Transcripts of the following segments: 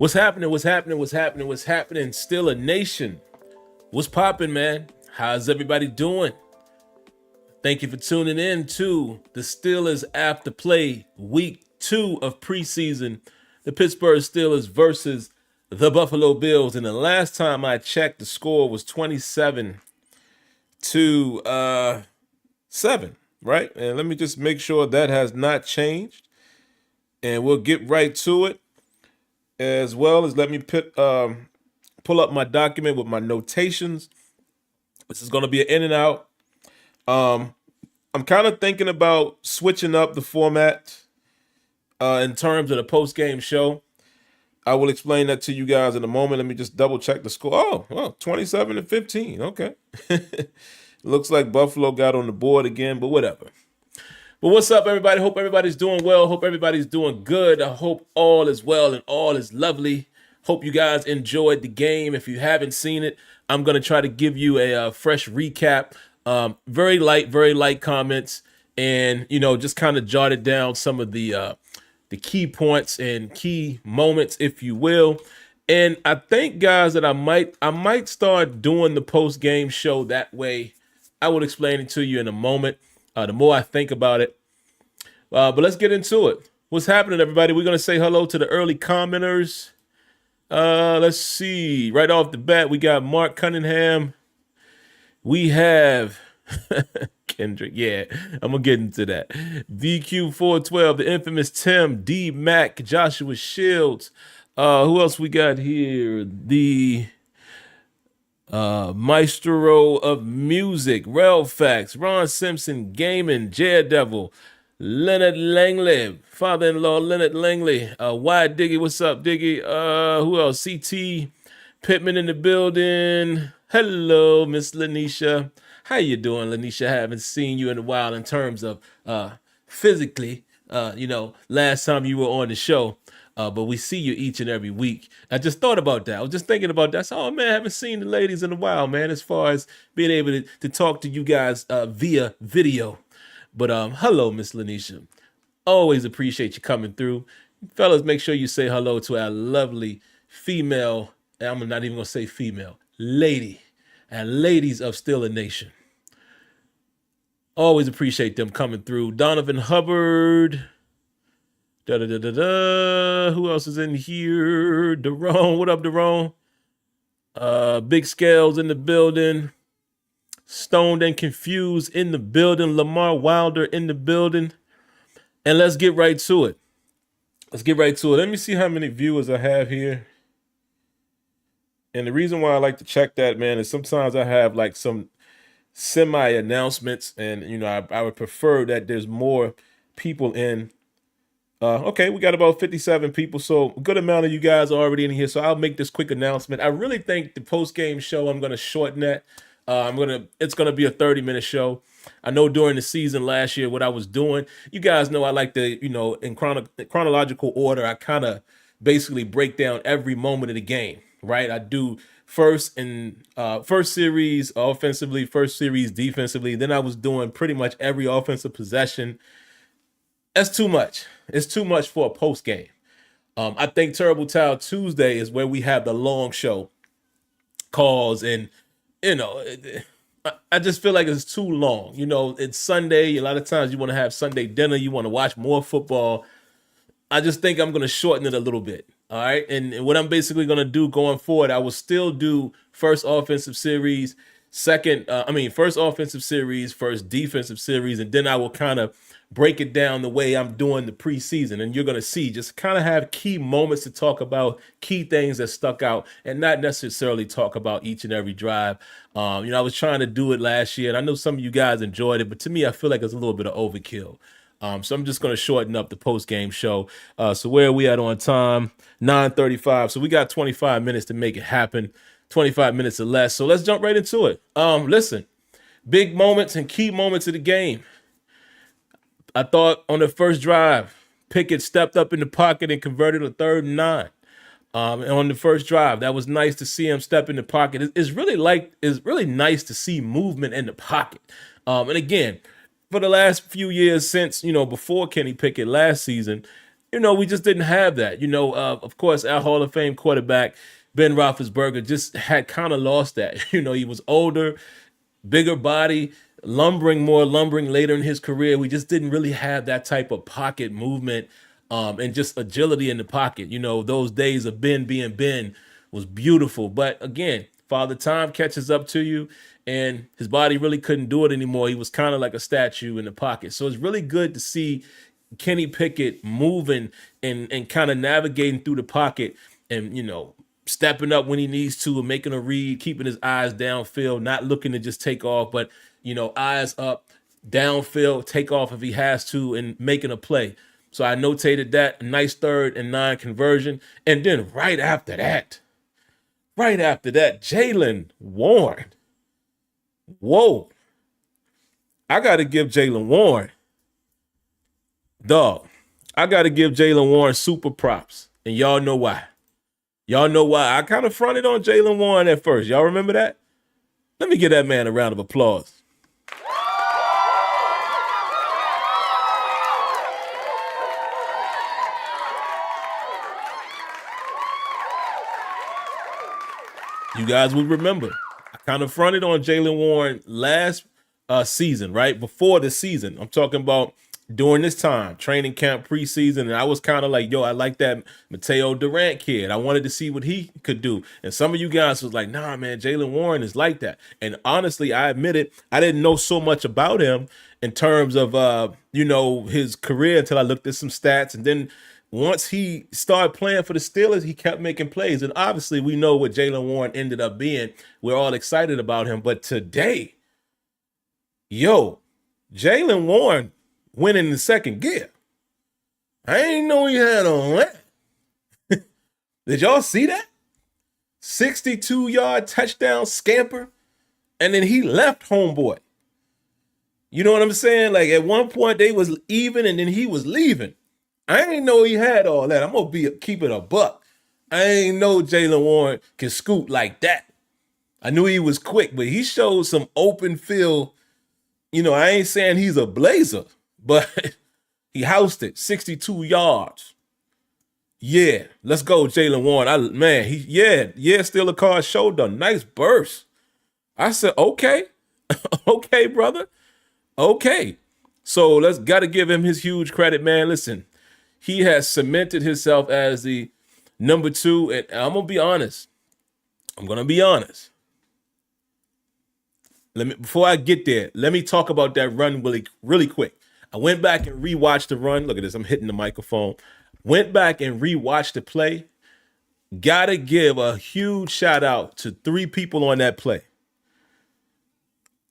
What's happening? What's happening? What's happening? What's happening? Still a nation. What's popping, man? How's everybody doing? Thank you for tuning in to the Steelers After Play Week 2 of preseason. The Pittsburgh Steelers versus the Buffalo Bills. And the last time I checked, the score was 27-7, right? And let me just make sure that has not changed. And we'll get right to it. As well as let me pull up my document with my notations. This is going to be an in and out. I'm kind of thinking about switching up the format in terms of the post-game show. I will explain that to you guys in a moment. Let me just double check the score. Oh, well, 27-15. Okay. Looks like Buffalo got on the board again, but whatever. But what's up, everybody? Hope everybody's doing well. Hope everybody's doing good. I hope all is well and all is lovely. Hope you guys enjoyed the game. If you haven't seen it, I'm going to try to give you a fresh recap. Very light comments, and just kind of jotted down some of the key points and key moments, if you will. And I think, guys, that I might start doing the post game show that way. I will explain it to you in a moment. The more I think about it. But let's get into it. What's happening, everybody? We're going to say hello to the early commenters. Let's see. Right off the bat, we got Mark Cunningham. We have Kendrick. Yeah, I'm going to get into that. VQ412, the infamous Tim, D. Mac, Joshua Shields. Who else we got here? The Maestro of Music, Relfax, Ron Simpson, Gaming, Daredevil, Leonard Langley, father-in-law Leonard Langley, Y Diggy, what's up, Diggy? Who else? CT Pittman in the building. Hello, Miss Lanisha. How you doing, Lanisha? Haven't seen you in a while in terms of physically. Last time you were on the show. But we see you each and every week. I just thought about that. I was just thinking about that. So, man, I haven't seen the ladies in a while, man, as far as being able to talk to you guys via video. But hello, Miss Lanisha. Always appreciate you coming through. Fellas, make sure you say hello to our lovely female, and I'm not even going to say female, lady, and ladies of Steeler Nation. Always appreciate them coming through. Donovan Hubbard. Who else is in here? Daron, what up, Daron? Big Scales in the building. Stoned and Confused in the building. Lamar Wilder in the building. And let's get right to it. Let me see how many viewers I have here. And the reason why I like to check that, man, is sometimes I have like some semi-announcements. And, I would prefer that there's more people in. Okay, we got about 57 people, so a good amount of you guys are already in here, so I'll make this quick announcement. I really think the post-game show, I'm going to shorten that. It's going to be a 30-minute show. I know during the season last year what I was doing. You guys know I like to, in chronological order, I kind of basically break down every moment of the game, right? I do first series offensively, first series defensively. Then I was doing pretty much every offensive possession. That's too much. It's too much for a post game. I think Terrible Towel Tuesday is where we have the long show calls, and I just feel like it's too long. It's Sunday. A lot of times you want to have Sunday dinner. You want to watch more football. I just think I'm going to shorten it a little bit. All right, and what I'm basically going to do going forward, I will still do first offensive series, first offensive series, first defensive series, and then I will kind of break it down the way I'm doing the preseason. And you're going to see, just kind of have key moments to talk about, key things that stuck out, and not necessarily talk about each and every drive. I was trying to do it last year, and I know some of you guys enjoyed it, but to me, I feel like it's a little bit of overkill. So I'm just going to shorten up the post-game show. So where are we at on time? 9:35. So we got 25 minutes to make it happen, 25 minutes or less. So let's jump right into it. Listen, big moments and key moments of the game. I thought on the first drive, Pickens stepped up in the pocket and converted a 3rd and 9. And on the first drive, that was nice to see him step in the pocket. It's really nice to see movement in the pocket. And again, for the last few years since, before Kenny Pickett last season, we just didn't have that. Of course, our Hall of Fame quarterback, Ben Roethlisberger, just had kind of lost that. He was older, bigger body, more lumbering later in his career. We just didn't really have that type of pocket movement and just agility in the pocket. Those days of Ben being Ben was beautiful. But again, Father Time catches up to you, and his body really couldn't do it anymore. He was kind of like a statue in the pocket. So it's really good to see Kenny Pickett moving and kind of navigating through the pocket and, stepping up when he needs to and making a read, keeping his eyes downfield, not looking to just take off, but, eyes up, downfield, take off if he has to, and making a play. So I notated that, a nice 3rd and 9 conversion. And then right after that, Jaylen Warren. Whoa. I got to give Jaylen Warren, I got to give Jaylen Warren super props. And y'all know why. I kind of fronted on Jaylen Warren at first. Y'all remember that? Let me give that man a round of applause. You guys would remember, I kind of fronted on Jaylen Warren last season, right? Before the season. I'm talking about during this time, training camp, preseason, and I was kind of like, I like that Mateo Durant kid. I wanted to see what he could do. And some of you guys was like, nah, man, Jaylen Warren is like that. And honestly, I admit it, I didn't know so much about him in terms of, his career until I looked at some stats. And then once he started playing for the Steelers, he kept making plays. And obviously, we know what Jaylen Warren ended up being. We're all excited about him. But today, Jaylen Warren went in the second gear. I ain't know he had on that. Did y'all see that? 62-yard touchdown scamper. And then he left homeboy. You know what I'm saying? Like at one point they was even and then he was leaving. I ain't know he had all that. I'm going to keep it a buck. I ain't know Jaylen Warren can scoot like that. I knew he was quick, but he showed some open field. I ain't saying he's a blazer, but he housed it 62 yards. Yeah, let's go, Jaylen Warren. Still a car shoulder. Nice burst. I said, okay. Okay, brother. Okay. So gotta give him his huge credit, man. Listen, he has cemented himself as the number 2, and I'm gonna be honest. Before I get there, let me talk about that run really quick. I went back and rewatched the run. Look at this, I'm hitting the microphone. Went back and rewatched the play. Gotta give a huge shout out to 3 people on that play.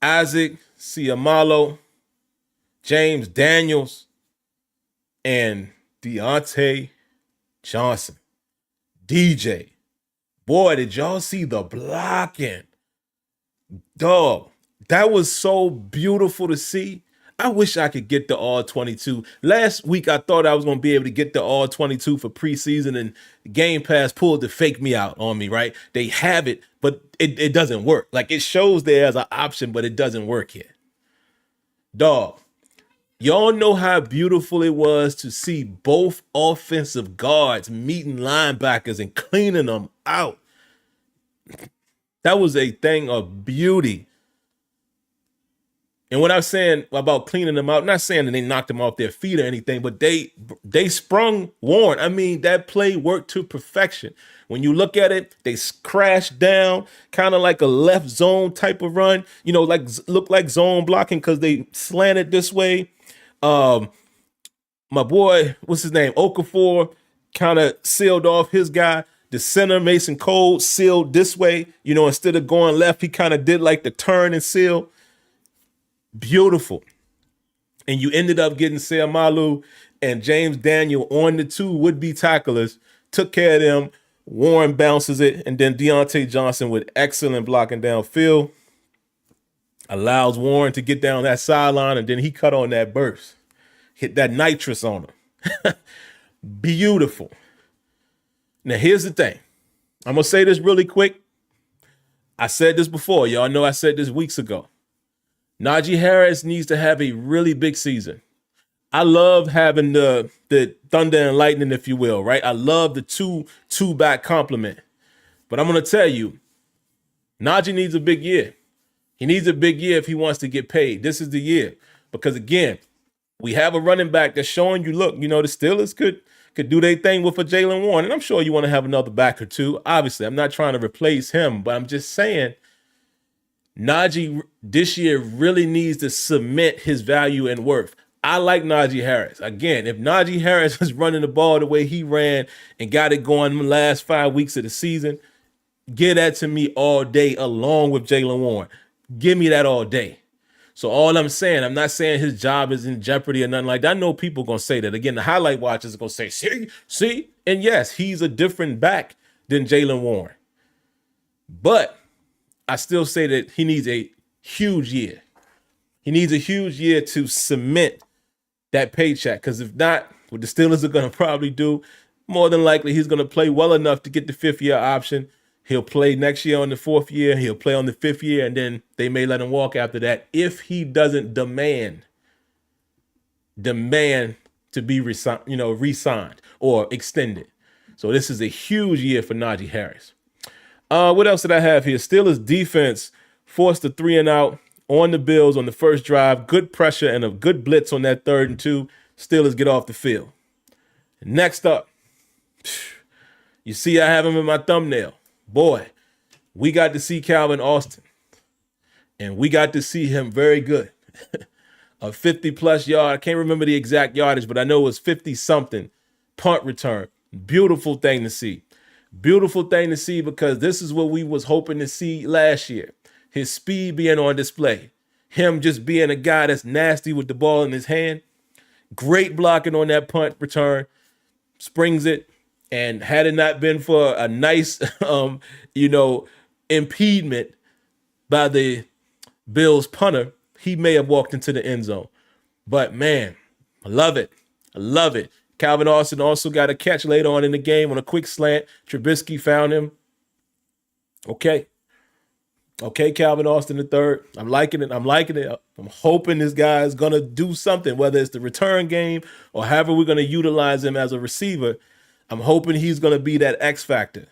Isaac Seumalo, James Daniels, and Deontay Johnson. DJ. Boy, did y'all see the blocking? Dog, that was so beautiful to see. I wish I could get the all-22. Last week, I thought I was going to be able to get the all-22 for preseason, and Game Pass pulled the fake me out on me, right? They have it, but it doesn't work. Like, it shows there as an option, but it doesn't work yet. Dog, y'all know how beautiful it was to see both offensive guards meeting linebackers and cleaning them out. That was a thing of beauty. And when I'm saying about cleaning them out, I'm not saying that they knocked them off their feet or anything, but they sprung Warren. I mean, that play worked to perfection. When you look at it, they crashed down, kind of like a left zone type of run, look like zone blocking because they slanted this way. My boy, what's his name? Okafor kind of sealed off his guy. The center, Mason Cole, sealed this way. Instead of going left, he kind of did like the turn and seal. Beautiful. And you ended up getting Seumalo and James Daniel on the 2 would-be tacklers, took care of them. Warren bounces it, and then Deontay Johnson with excellent blocking downfield allows Warren to get down that sideline, and then he cut on that burst. Hit that nitrous on him. Beautiful. Now, here's the thing. I'm going to say this really quick. I said this before. Y'all know I said this weeks ago. Najee Harris needs to have a really big season. I love having the thunder and lightning, if you will, right? I love the two back compliment. But I'm gonna tell you, Najee needs a big year. He needs a big year if he wants to get paid. This is the year. Because again, we have a running back that's showing you, look, the Steelers could do their thing with a Jalen Warren. And I'm sure you want to have another back or two. Obviously, I'm not trying to replace him, but I'm just saying Najee this year really needs to cement his value and worth. I like Najee Harris. Again, if Najee Harris was running the ball the way he ran and got it going the last 5 weeks of the season, give that to me all day along with Jalen Warren. Give me that all day. So all I'm saying, I'm not saying his job is in jeopardy or nothing like that. I know people are going to say that. Again, the highlight watchers are going to say, see? And yes, he's a different back than Jalen Warren. But I still say that he needs a huge year. He needs a huge year to cement that paycheck. Because if not, what the Steelers are going to probably do, more than likely he's going to play well enough to get the 5th-year option. He'll play next year on the 4th year. He'll play on the 5th year, and then they may let him walk after that if he doesn't demand to be re-signed or extended. So this is a huge year for Najee Harris. What else did I have here? Steelers defense forced a 3-and-out on the Bills on the first drive. Good pressure and a good blitz on that 3rd and 2. Steelers get off the field. Next up, you see I have him in my thumbnail. Boy, we got to see Calvin Austin, and we got to see him very good. A 50-plus yard. I can't remember the exact yardage, but I know it was 50-something punt return. Beautiful thing to see. Beautiful thing to see because this is what we was hoping to see last year. His speed being on display. Him just being a guy that's nasty with the ball in his hand. Great blocking on that punt return. Springs it. And had it not been for a nice, impediment by the Bills punter, he may have walked into the end zone. But, man, I love it. I love it. Calvin Austin also got a catch later on in the game on a quick slant. Trubisky found him. Okay, Calvin Austin the third. I'm liking it. I'm hoping this guy is going to do something, whether it's the return game or however we're going to utilize him as a receiver. I'm hoping he's going to be that X factor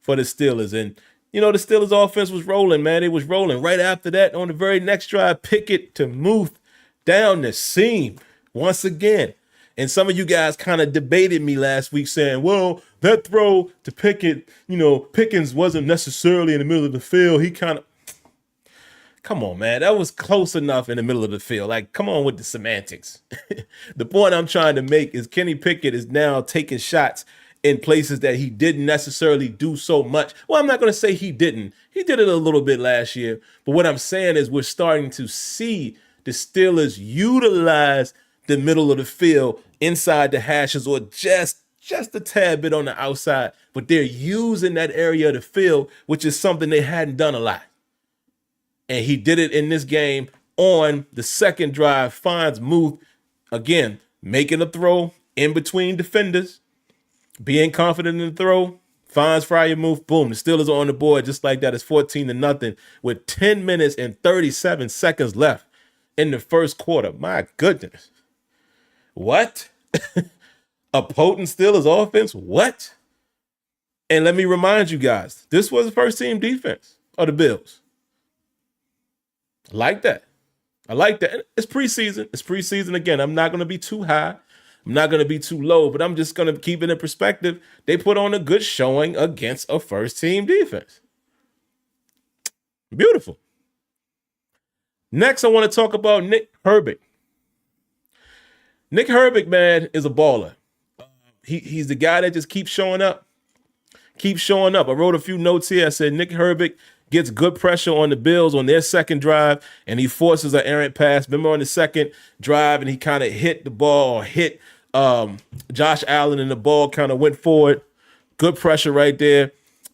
for the Steelers. And, the Steelers offense was rolling, man. It was rolling. Right after that, on the very next drive, Pickett to move down the seam once again. And some of you guys kind of debated me last week saying, well, that throw to Pickett, Pickens wasn't necessarily in the middle of the field. He kind of, come on, man. That was close enough in the middle of the field. Like, come on with the semantics. The point I'm trying to make is Kenny Pickett is now taking shots in places that he didn't necessarily do so much. Well, I'm not going to say he didn't. He did it a little bit last year. But what I'm saying is we're starting to see the Steelers utilize the middle of the field inside the hashes or just a tad bit on the outside. But they're using that area of the field, which is something they hadn't done a lot. And he did it in this game on the second drive. Finds Muth, again, making a throw in between defenders, being confident in the throw. Finds Freiermuth. Boom, the Steelers are on the board just like that. It's 14-0 with 10 minutes and 37 seconds left in the first quarter. My goodness. What? A potent Steelers offense? What? And let me remind you guys, this was the first team defense of the Bills. I like that. It's preseason. It's preseason again. I'm not going to be too high. I'm not going to be too low, but I'm just going to keep it in perspective. They put on a good showing against a first-team defense. Beautiful. Next, I want to talk about Nick Herbig. Nick Herbig, man, is a baller. He's the guy that just keeps showing up. I wrote a few notes here. I said Nick Herbig gets good pressure on the Bills on their second drive, and he forces an errant pass. Remember on the second drive, and he kind of hit the ball or hit Josh Allen, and the ball kind of went forward. Good pressure right there.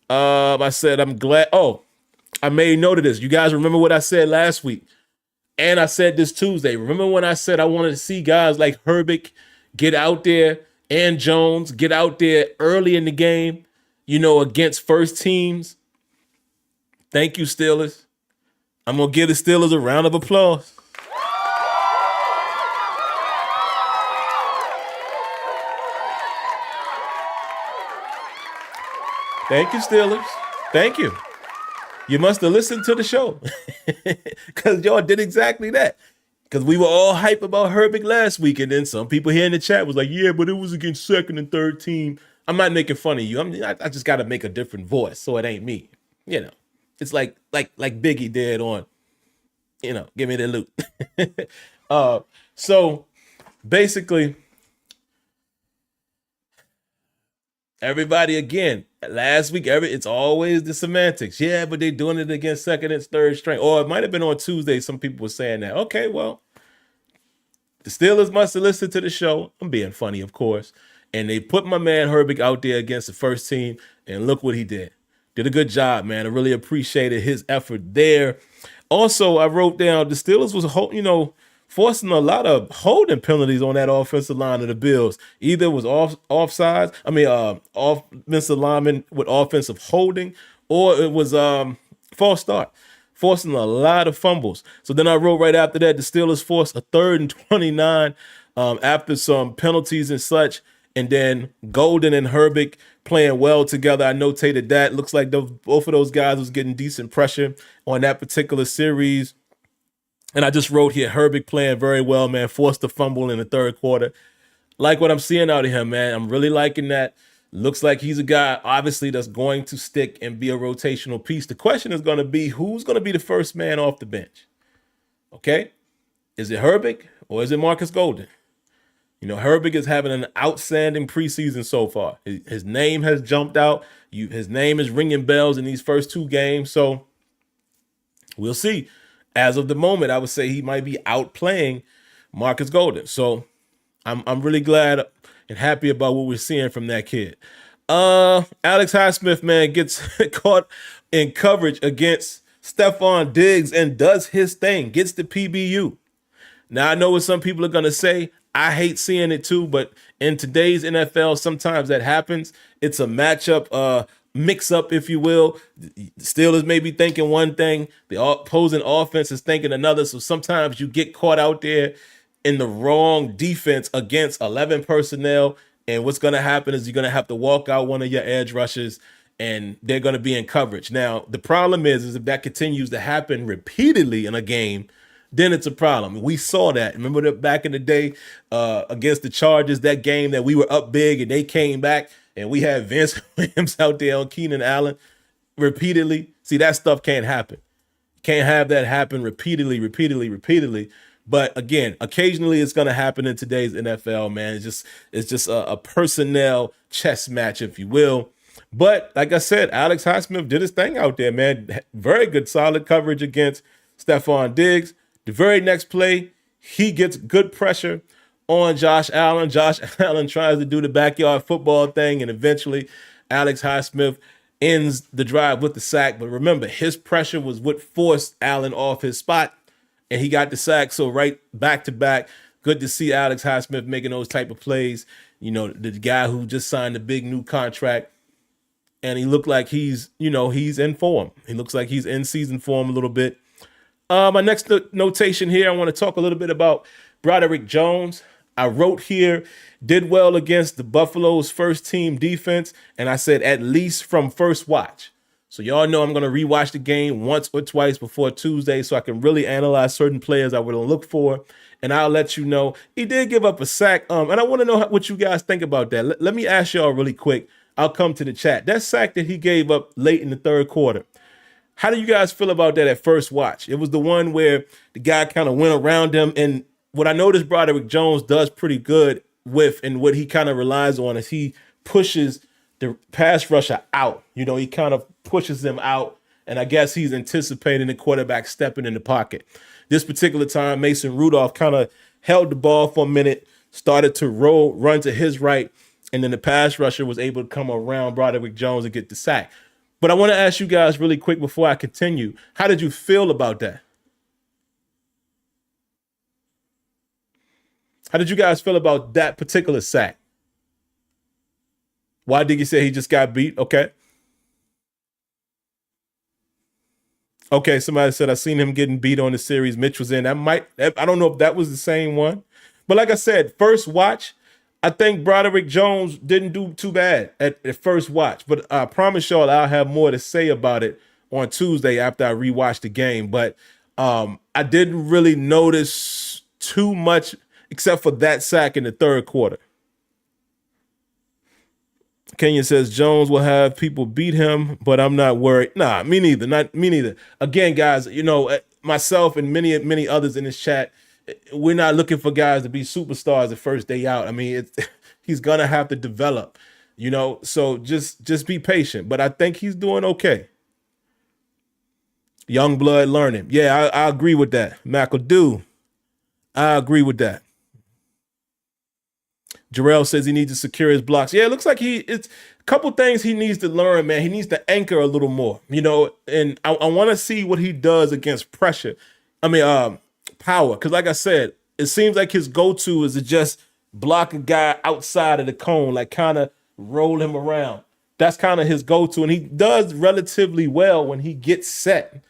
I said I'm glad. Oh, I made note of this. You guys remember what I said last week? And I said this Tuesday. Remember when I said I wanted to see guys like Herbig get out there and Jones get out there early in the game, against first teams? Thank you, Steelers. I'm going to give the Steelers a round of applause. Thank you, Steelers. Thank you. You must have listened to the show because y'all did exactly that. Because we were all hype about Herbig last week, and then some people here in the chat was like, "Yeah, but it was against second and third team." I'm not making fun of you. I just got to make a different voice, so it ain't me. You know, it's like Biggie did on, give me the loot. So basically, everybody again last week. It's always the semantics. Yeah, but they're doing it against second and third string, or it might have been on Tuesday. Some people were saying that. Okay, well, the Steelers must have listened to the show. I'm being funny, of course. And they put my man Herbig out there against the first team, and look what he did. Did a good job, man. I really appreciated his effort there. Also, I wrote down the Steelers was, forcing a lot of holding penalties on that offensive line of the Bills. Either it was offsides, offensive lineman with offensive holding, or it was false start, forcing a lot of fumbles. So then I wrote right after that, the Steelers forced a 3rd and 29 after some penalties and such. And then Golden and Herbig playing well together. I notated that. Looks like both of those guys was getting decent pressure on that particular series. And I just wrote here, Herbig playing very well, man. Forced a fumble in the third quarter. Like what I'm seeing out of him, man. I'm really liking that. Looks like he's a guy, obviously, that's going to stick and be a rotational piece. The question is going to be, who's going to be the first man off the bench? Okay? Is it Herbig or is it Marcus Golden? Herbig is having an outstanding preseason so far. His name has jumped out. His name is ringing bells in these first 2 games. So we'll see. As of the moment, I would say he might be outplaying Marcus Golden. So I'm really glad and happy about what we're seeing from that kid. Alex Highsmith, man, gets caught in coverage against Stephon Diggs and does his thing, gets the PBU. Now, I know what some people are going to say. I hate seeing it too, but in today's NFL, sometimes that happens. It's a matchup mix-up, if you will. The Steelers may be thinking one thing, the opposing offense is thinking another, so sometimes you get caught out there in the wrong defense against 11 personnel, and what's going to happen is you're going to have to walk out one of your edge rushers, and they're going to be in coverage. Now, the problem is if that continues to happen repeatedly in a game, then it's a problem. We saw that. Remember that back in the day against the Chargers, that game that we were up big and they came back and we had Vince Williams out there on Keenan Allen repeatedly. See, that stuff can't happen. Can't have that happen repeatedly. But again, occasionally it's going to happen in today's NFL, man. It's just a personnel chess match, if you will. But like I said, Alex Highsmith did his thing out there, man. Very good, solid coverage against Stephon Diggs. The very next play, he gets good pressure on Josh Allen. Josh Allen tries to do the backyard football thing, and eventually Alex Highsmith ends the drive with the sack. But remember, his pressure was what forced Allen off his spot, and he got the sack. So right back to back, good to see Alex Highsmith making those type of plays. The guy who just signed a big new contract, and he looked like he's in form. He looks like he's in season form a little bit. My next notation here, I want to talk a little bit about Broderick Jones. I wrote here, did well against the Buffalo's first team defense, and I said at least from first watch. So y'all know I'm going to rewatch the game once or twice before Tuesday so I can really analyze certain players I would look for, and I'll let you know. He did give up a sack, and I want to know what you guys think about that. Let me ask y'all really quick. I'll come to the chat. That sack that he gave up late in the third quarter, how do you guys feel about that at first watch? It was the one where the guy kind of went around him. And what I noticed Broderick Jones does pretty good with, and what he kind of relies on, is he pushes the pass rusher out. He kind of pushes them out. And I guess he's anticipating the quarterback stepping in the pocket. This particular time, Mason Rudolph kind of held the ball for a minute, started to run to his right. And then the pass rusher was able to come around Broderick Jones and get the sack. But I want to ask you guys really quick before I continue, how did you feel about that? How did you guys feel about that particular sack? Why did you say he just got beat? Okay, somebody said I seen him getting beat on the series Mitch was in. I don't know if that was the same one. But like I said, first watch, I think Broderick Jones didn't do too bad at first watch, but I promise y'all I'll have more to say about it on Tuesday after I rewatch the game. But I didn't really notice too much except for that sack in the third quarter. Kenya says Jones will have people beat him, but I'm not worried. Nah, me neither. Not me neither. Again, guys, myself and many others in this chat, we're not looking for guys to be superstars the first day out. I mean, he's gonna have to develop, So just be patient. But I think he's doing okay. Young blood learning. Yeah, I agree with that. McAdoo. I agree with that. Jarrell says he needs to secure his blocks. Yeah, it looks like it's a couple things he needs to learn, man. He needs to anchor a little more, and I want to see what he does against pressure. Power. Because like I said, it seems like his go-to is to just block a guy outside of the cone, like kind of roll him around. That's kind of his go-to. And he does relatively well when he gets set.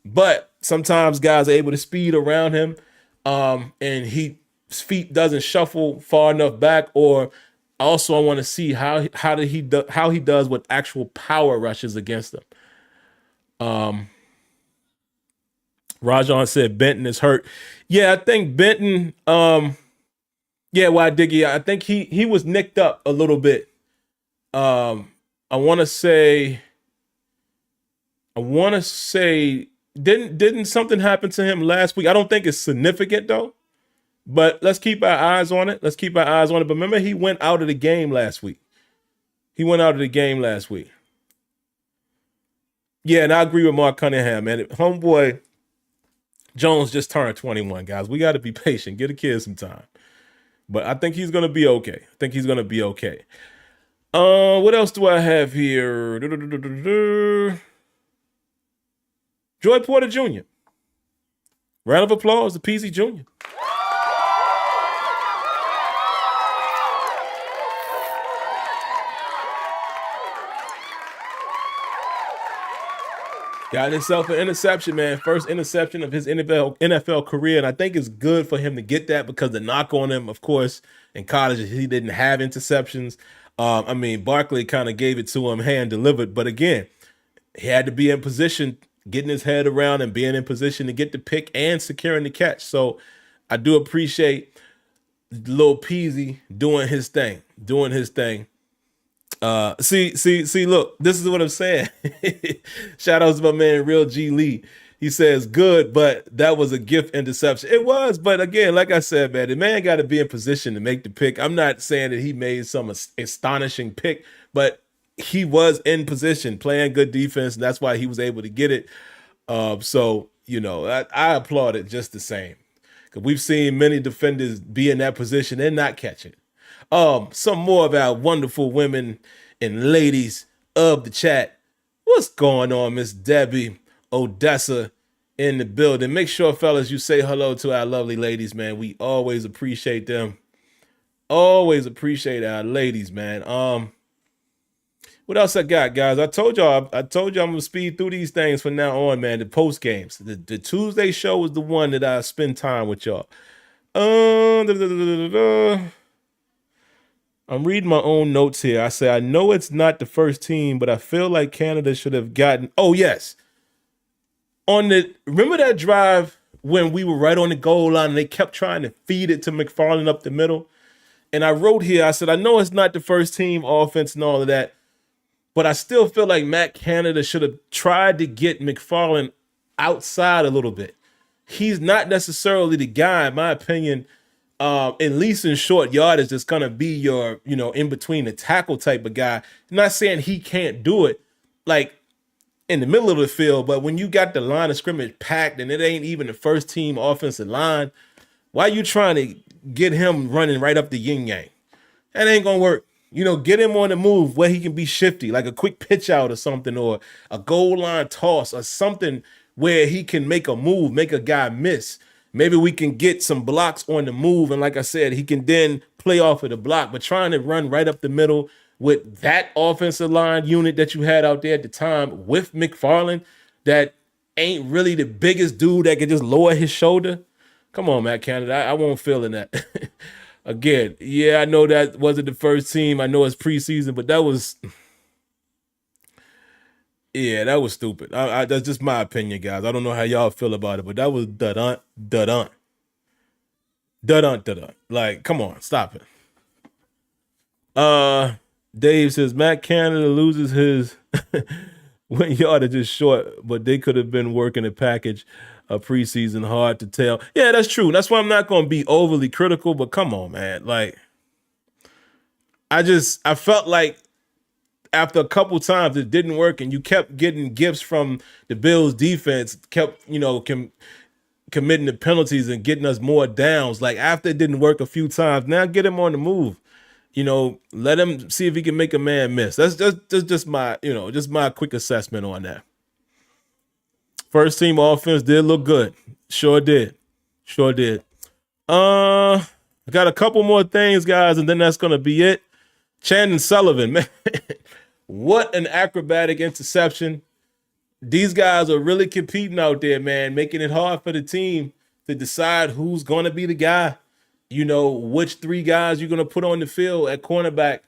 But sometimes guys are able to speed around him, and his feet doesn't shuffle far enough back. Or also, I want to see how he does with actual power rushes against them. Rajon said Benton is hurt. Yeah, I think Benton. Diggy. I think he was nicked up a little bit. I want to say. Didn't something happen to him last week? I don't think it's significant though. But let's keep our eyes on it. But remember, he went out of the game last week. Yeah, and I agree with Mark Cunningham, man. Homeboy Jones just turned 21, guys. We got to be patient. Give the kid some time. But I think he's going to be okay. What else do I have here? Joy Porter Jr. Round of applause to PZ Jr. Got himself an interception, man. First interception of his NFL career. And I think it's good for him to get that because the knock on him, of course, in college, he didn't have interceptions. Barkley kind of gave it to him hand delivered. But again, he had to be in position, getting his head around and being in position to get the pick and securing the catch. So I do appreciate Lil Peasy doing his thing. Look, this is what I'm saying. Shout out to my man, Real G Lee. He says, good, but that was a gift interception. It was, but again, like I said, man, the man got to be in position to make the pick. I'm not saying that he made some astonishing pick, but he was in position, playing good defense, and that's why he was able to get it. I applaud it just the same. Because we've seen many defenders be in that position and not catch it. Some more of our wonderful women and ladies of the chat. What's going on, Miss Debbie Odessa in the building? Make sure, fellas, you say hello to our lovely ladies, man. We always appreciate them. Always appreciate our ladies, man. What else I got, guys? I told y'all I'm gonna speed through these things from now on, man. The post games. The Tuesday show is the one that I spend time with y'all. I'm reading my own notes here. I say, I know it's not the first team, but I feel like Canada should have gotten. Oh, yes. Remember that drive when we were right on the goal line and they kept trying to feed it to McFarland up the middle? And I wrote here, I said, I know it's not the first team offense and all of that, but I still feel like Matt Canada should have tried to get McFarland outside a little bit. He's not necessarily the guy, in my opinion, at least in short yardage, that's going to be your, in between the tackle type of guy. I'm not saying he can't do it, like, in the middle of the field, but when you got the line of scrimmage packed and it ain't even the first team offensive line, why you trying to get him running right up the yin yang? That ain't going to work. Get him on the move where he can be shifty, like a quick pitch out or something, or a goal line toss or something where he can make a move, make a guy miss. Maybe we can get some blocks on the move. And like I said, he can then play off of the block, but trying to run right up the middle with that offensive line unit that you had out there at the time with McFarland, that ain't really the biggest dude that could just lower his shoulder. Come on, Matt Canada. I won't feel in that. Again, yeah, I know that wasn't the first team. I know it's preseason, but that was, yeah, that was stupid. That's just my opinion, guys. I don't know how y'all feel about it, but that was dud dud dud. Like, come on, stop it. Uh, Dave says Matt Canada loses his 1 yard just short, but they could have been working a package a preseason. Hard to tell. Yeah, that's true. That's why I'm not going to be overly critical. But come on, man. Like, I felt like after a couple times it didn't work, and you kept getting gifts from the Bills defense, kept committing the penalties and getting us more downs. Like after it didn't work a few times, now get him on the move. Let him see if he can make a man miss. That's just my, just my quick assessment on that. First team offense did look good. Sure did. Sure did. I got a couple more things, guys, and then that's gonna be it. Chandon Sullivan, man. What an acrobatic interception. These guys are really competing out there, man, making it hard for the team to decide who's gonna be the guy. Which three guys you're gonna put on the field at cornerback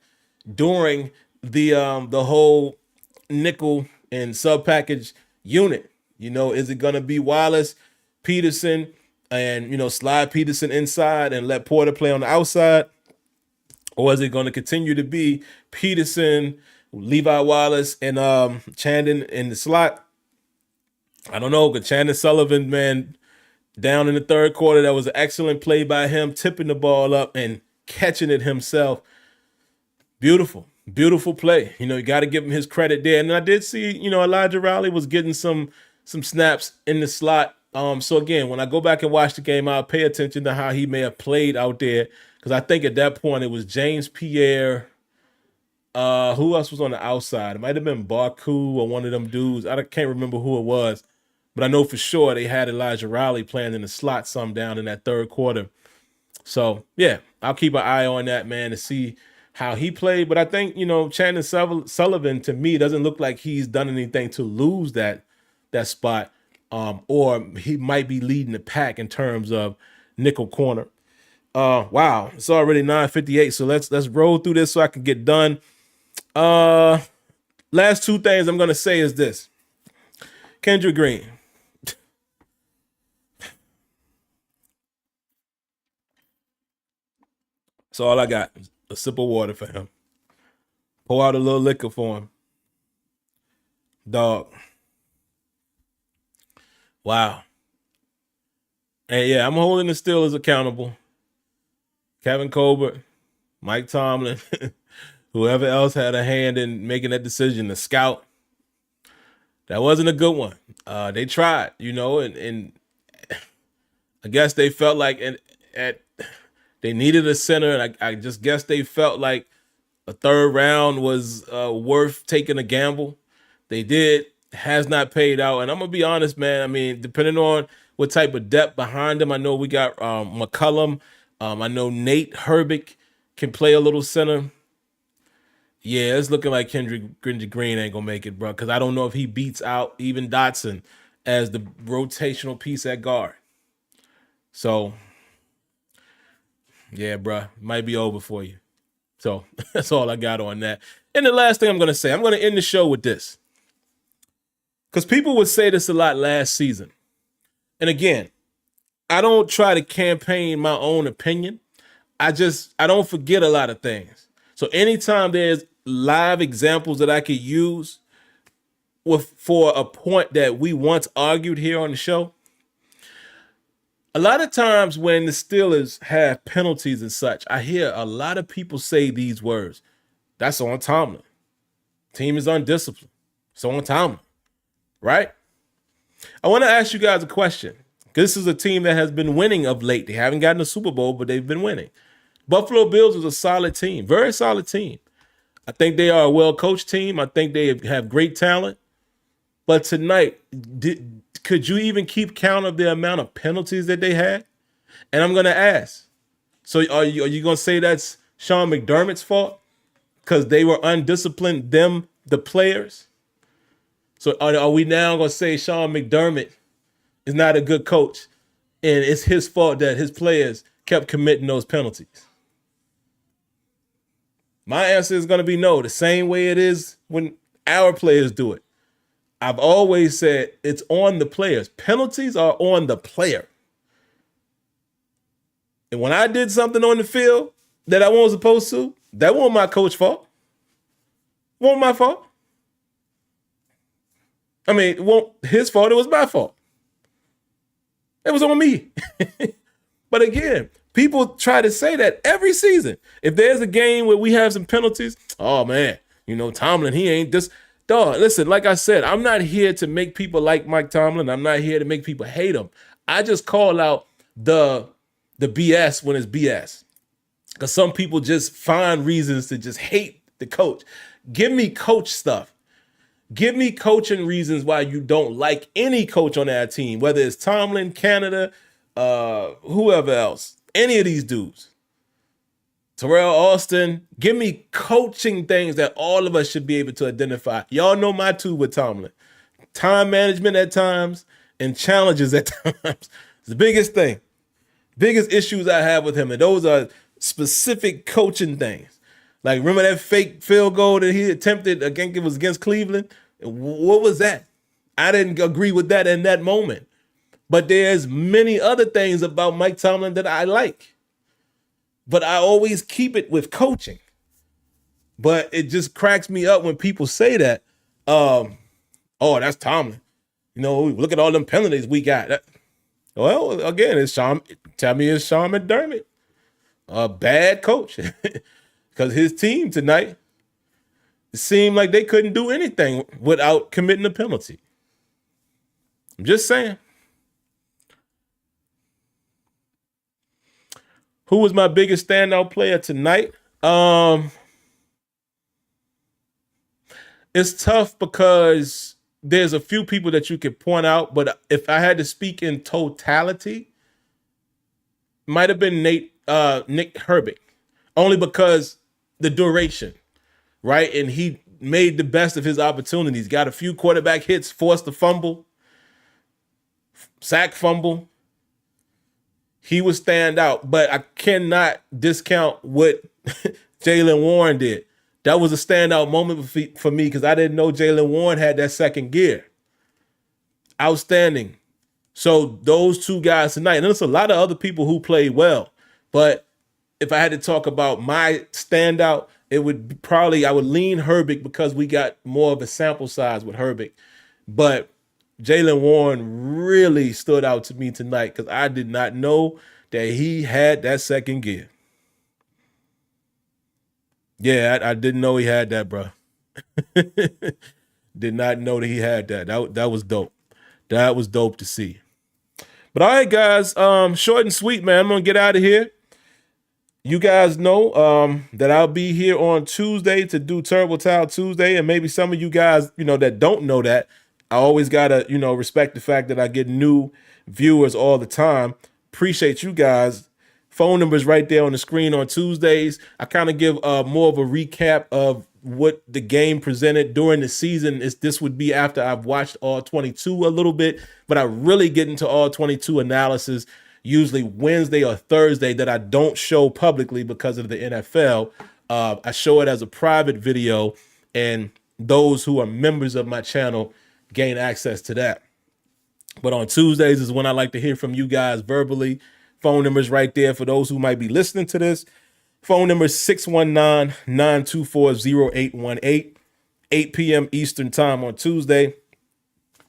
during the whole nickel and sub package unit. Is it gonna be Wallace, Peterson, and slide Peterson inside and let Porter play on the outside? Or is it gonna continue to be Peterson, Levi Wallace, and Chandon in the slot? I don't know, but Chandon Sullivan, man, down in the third quarter, that was an excellent play by him, tipping the ball up and catching it himself. Beautiful, beautiful play. You got to give him his credit there. And I did see, Elijah Riley was getting some snaps in the slot. So again, when I go back and watch the game, I'll pay attention to how he may have played out there, because I think at that point it was James Pierre. Who else was on the outside? It might have been Baku or one of them dudes. I can't remember who it was. But I know for sure they had Elijah Riley playing in the slot some down in that third quarter. So, yeah, I'll keep an eye on that, man, to see how he played. But I think, Chandon Sullivan, to me, doesn't look like he's done anything to lose that spot. Or he might be leading the pack in terms of nickel corner. Wow, it's already 9:58, so let's roll through this so I can get done. Last two things I'm going to say is this. Kendrick Green. That's all I got. A sip of water for him. Pour out a little liquor for him. Dog. Wow. And yeah, I'm holding the Steelers accountable. Kevin Colbert, Mike Tomlin, whoever else had a hand in making that decision, the scout. That wasn't a good one. They tried, and I guess they felt like they needed a center, and I just guess they felt like a third round was worth taking a gamble. They did. Has not paid out, and I'm gonna be honest, man. I mean, depending on what type of depth behind them, I know we got McCullum. I know Nate Herbig can play a little center. Yeah, it's looking like Kendrick Green ain't gonna make it, bro. Because I don't know if he beats out even Dotson as the rotational piece at guard. So, yeah, bro, might be over for you. So that's all I got on that. And the last thing I'm gonna say, I'm gonna end the show with this, because people would say this a lot last season. And again, I don't try to campaign my own opinion. I don't forget a lot of things. So anytime there's live examples that I could use for a point that we once argued here on the show, a lot of times when the Steelers have penalties and such, I hear a lot of people say these words. That's on Tomlin. Team is undisciplined. It's on Tomlin. Right? I want to ask you guys a question. This is a team that has been winning of late. They haven't gotten a Super Bowl, but they've been winning. Buffalo Bills is a solid team, very solid team. I think they are a well-coached team. I think they have great talent. But tonight, could you even keep count of the amount of penalties that they had? And I'm going to ask, so are you going to say that's Sean McDermott's fault because they were undisciplined, the players? So are we now going to say Sean McDermott is not a good coach and it's his fault that his players kept committing those penalties? My answer is going to be no, the same way it is when our players do it. I've always said it's on the players. Penalties are on the player. And when I did something on the field that I wasn't supposed to, that wasn't my coach's fault. It wasn't my fault. I mean, it wasn't his fault. It was my fault. It was on me. But again, people try to say that every season. If there's a game where we have some penalties, oh man, Tomlin, he ain't this. Dog, listen, like I said, I'm not here to make people like Mike Tomlin. I'm not here to make people hate him. I just call out the BS when it's BS. Because some people just find reasons to just hate the coach. Give me coach stuff. Give me coaching reasons why you don't like any coach on that team, whether it's Tomlin, Canada, whoever else, any of these dudes. Terrell Austin, give me coaching things that all of us should be able to identify. Y'all know my two with Tomlin. Time management at times and challenges at times. It's the biggest thing. Biggest issues I have with him. And those are specific coaching things. Like, remember that fake field goal that he attempted, I think it was against Cleveland? What was that? I didn't agree with that in that moment. But there's many other things about Mike Tomlin that I like. But I always keep it with coaching. But it just cracks me up when people say that. Oh, that's Tomlin. Look at all them penalties we got. Well, again, tell me it's Sean McDermott. A bad coach. Because his team tonight, it seemed like they couldn't do anything without committing a penalty. I'm just saying. Who was my biggest standout player tonight? It's tough because there's a few people that you could point out, but if I had to speak in totality, might have been Nick Herbig, only because the duration, right? And he made the best of his opportunities. Got a few quarterback hits, forced a fumble, sack fumble. He would stand out, but I cannot discount what Jaylen Warren did. That was a standout moment for me because I didn't know Jaylen Warren had that second gear. Outstanding. So those two guys tonight, and there's a lot of other people who played well, but if I had to talk about my standout, it would I would lean Herbig because we got more of a sample size with Herbig. But Jaylen Warren really stood out to me tonight because I did not know that he had that second gear. Yeah, I didn't know he had that, bro. Did not know that he had that. That was dope. That was dope to see. But all right, guys, short and sweet, man. I'm going to get out of here. You guys know that I'll be here on Tuesday to do Terrible Towel Tuesday, and maybe some of you guys, that don't know that, I always got to, respect the fact that I get new viewers all the time. Appreciate you guys. Phone numbers right there on the screen on Tuesdays. I kind of give more of a recap of what the game presented during the season. This would be after I've watched all 22 a little bit, but I really get into all 22 analysis usually Wednesday or Thursday that I don't show publicly because of the NFL. I show it as a private video, and those who are members of my channel gain access to that. But on Tuesdays is when I like to hear from you guys verbally. Phone numbers right there for those who might be listening to this. Phone number is 619-924-0818, 8 p.m. Eastern time on Tuesday.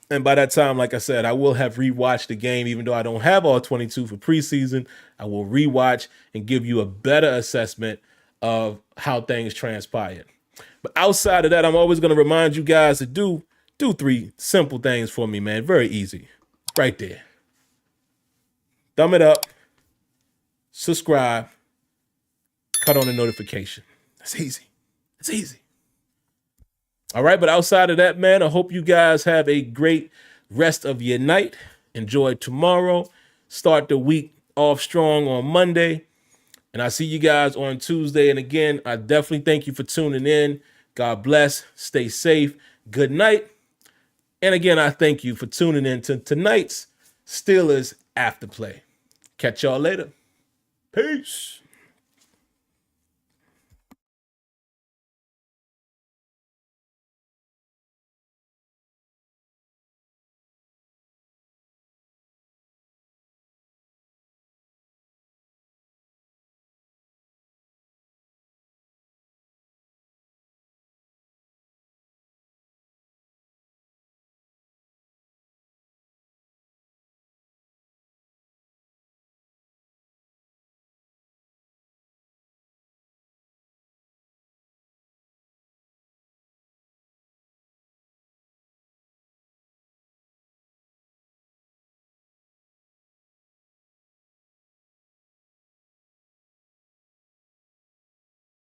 And by that time, like I said, I will have rewatched the game. Even though I don't have all 22 for preseason, I will rewatch and give you a better assessment of how things transpired. But outside of that, I'm always going to remind you guys to do 3 simple things for me, man. Very easy. Right there. Thumb it up. Subscribe. Cut on the notification. That's easy. It's easy. All right, but outside of that, man, I hope you guys have a great rest of your night. Enjoy tomorrow. Start the week off strong on Monday. And I see you guys on Tuesday. And again, I definitely thank you for tuning in. God bless. Stay safe. Good night. And again, I thank you for tuning in to tonight's Steelers Afterplay. Catch y'all later. Peace.